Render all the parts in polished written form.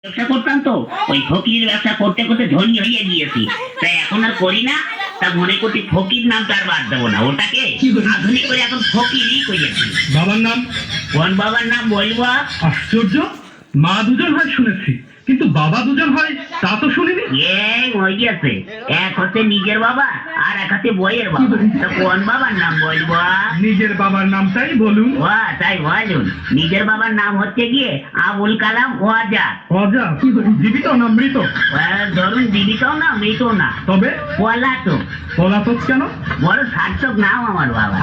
ব্যবসা করতাম তো ওই ফকিরের ব্যবসা করতে করতে ধনী হয়ে গিয়েছি, তাই এখন আর করি না। তা মনে করছি ফকির নাম তার বাদ দেবো না, ওটাকে আধুনিক করে এখন ফকিরই করেছি। বাবার নাম? কোন বাবার নাম বলবো? আশ্চর্য, মা দুজন হয় শুনেছি, কিন্তু বাবা দুজন হয় তা তো শুনিনি। ওই গেছে, এক হচ্ছে নিজের বাবা আর এক হচ্ছে বইয়ের বাবা। তা কোন বাবার নাম বলবো? নিজের বাবার নামটাই বলুন। তাই বলুন, নিজের বাবার নাম হচ্ছে গিয়ে আবুল কালাম ওয়াজা। অজা? জীবিত না মৃত? ধরুন জীবিত না মৃত না, তবে পলাতক। পলাতক কেন? বড় সার্থক নাম আমার বাবা।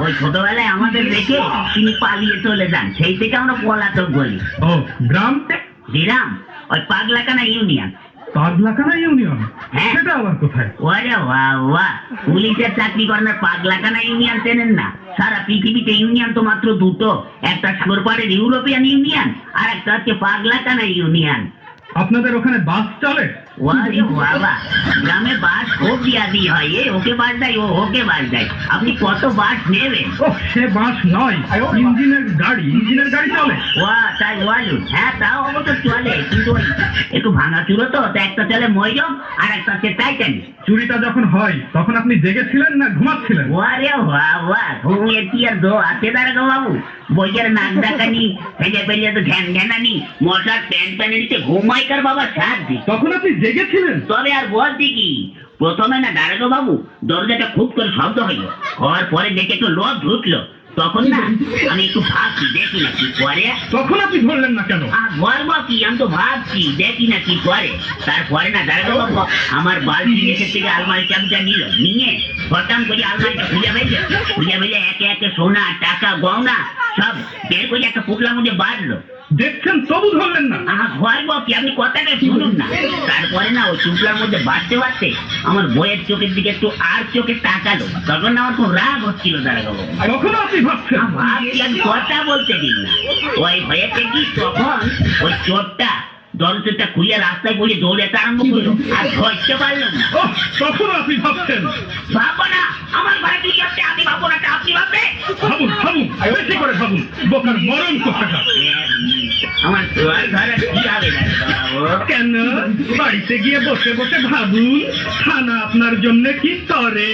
ওই ছোটবেলায় আমাদের রেখে তিনি পালিয়ে চলে যান, সেই থেকে আমরা পলাতক বলি। ও, গ্রাম? গ্রাম ওই পাগলাকানা ইউনিয়ন। পাগলাকানা ইউনিয়ন? হ্যাঁ। সেটা আবার কোথায়? ওরে বাবা, পুলিশের চাকরি করেন পাগলাকানা ইউনিয়ন চেনেন না? সারা পৃথিবীতে ইউনিয়ন তো মাত্র দুটো, একটা সাগর পাড়ের ইউরোপিয়ান ইউনিয়ন আর একটা হচ্ছে পাগলাকানা ইউনিয়ন। আপনাদের ওখানে বাস চলে? ওরে বাবা, গ্রামে বাস খুব দিয়াদি হয়, ওকে বাস দেয় ও ওকে বাস দেয়। আপনি কত বাস নেবেন? ও, সে বাস নয়, ইঞ্জিনের গাড়ি। ইঞ্জিনের গাড়ি চলে? তাই বলুন। হ্যাঁ, তাও অবশ্য চলে, কিন্তু ওই একটু ভাঙা চুরো তো, একটা চলে ময়ূরম আর একটা হচ্ছে টাইটানিক। চুরিটা যখন হয় তখন আপনি জেগেছিলেন না ঘুমাচ্ছিলেন? ওরে বাবা, ঘুমিয়ে কি আর দো আছে দাঁড়াগো বাবু? বইয়ের নাক ডাকানি, ফেলে ফেলে তো ঘ্যান ঘ্যানানি, মশার প্যান্ট প্যানে নিতে ঘুমাইকার বাবা সাহায্য। তখন আপনি জেগেছিলেন? তবে আর বলছি কি, প্রথমে না দাঁড়াগো বাবু দরজাটা খুব করে শব্দ হইলো, হওয়ার পরে দেখে একটু লোক ঢুকলো, তখন না আমি একটু ভাবছি দেখি না কি করে। তখন আপনি ধরলেন না কেন? বলবো কি, আমি তো ভাবছি দেখি না কি করে। তারপরে না দাঁড়াগো বাবু আমার বালতি নিচের থেকে আলমারি চাবিটা নিয়ে হঠাৎ করে আলমারিটা খুঁজে ফেলে একে একে সোনা টাকা গহনা সব বের করে একটা পুটলার মধ্যে বাঁধলো। দেখছেন তবু ধরলেন না? বলবো কি, আপনি কথাটা শুনুন না। তারপরে না ওই চুপলার মধ্যে বাঁধতে বাঁধতে আমার বইয়ের চোখের দিকে একটু আর চোখে তাকালো, তখন না আমার খুব রাগ হচ্ছিল দাঁড়াগো বাবু। তখন আপনি ভাবছেন? ভাবছি আমি কথা বলতে দিন না। ওই ভয়েতে কি তখন ওই চোরটা দরজাটা খুলে রাস্তায় বলে দৌড়াতে আরম্ভ করলো, আর ধরতে পারলো না। তখন আপনি ভাবছেন? ভাবো না, আমার ঘরে কি যাচ্ছে আমি ভাববো না, আপনি ভাববে? ভাবুন ভাবুন, বেশি করে ভাবুন, বোকার মরণ কোথাকার। আমার তোর ঘরে কি হবে বাবু? কেন? বাড়িতে গিয়ে বসে বসে ভাবুন, খানা আপনার জন্য কি তরে।